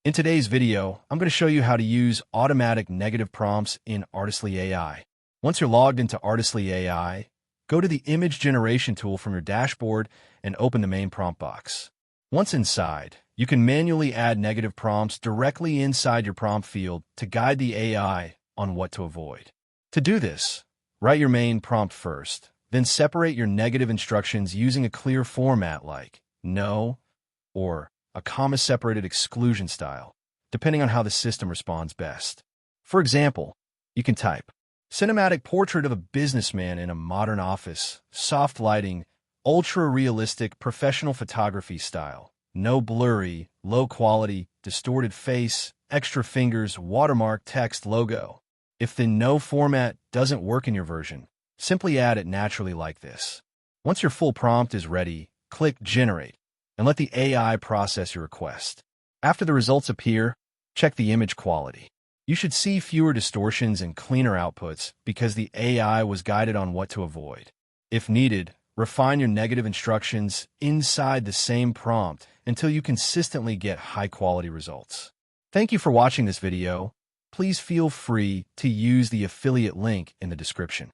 In today's video, I'm going to show you how to use automatic negative prompts in Artistly AI. Once you're logged into Artistly AI, go to the image generation tool from your dashboard and open the main prompt box. Once inside, you can manually add negative prompts directly inside your prompt field to guide the AI on what to avoid. To do this, write your main prompt first, then separate your negative instructions using a clear format like no or a comma-separated exclusion style, depending on how the system responds best. For example, you can type, cinematic portrait of a businessman in a modern office, soft lighting, ultra-realistic professional photography style, no blurry, low-quality, distorted face, extra fingers, watermark, text, logo. If the no format doesn't work in your version, simply add it naturally like this. Once your full prompt is ready, click Generate, and let the AI process your request. After the results appear, check the image quality. You should see fewer distortions and cleaner outputs because the AI was guided on what to avoid. If needed, refine your negative instructions inside the same prompt until you consistently get high-quality results. Thank you for watching this video. Please feel free to use the affiliate link in the description.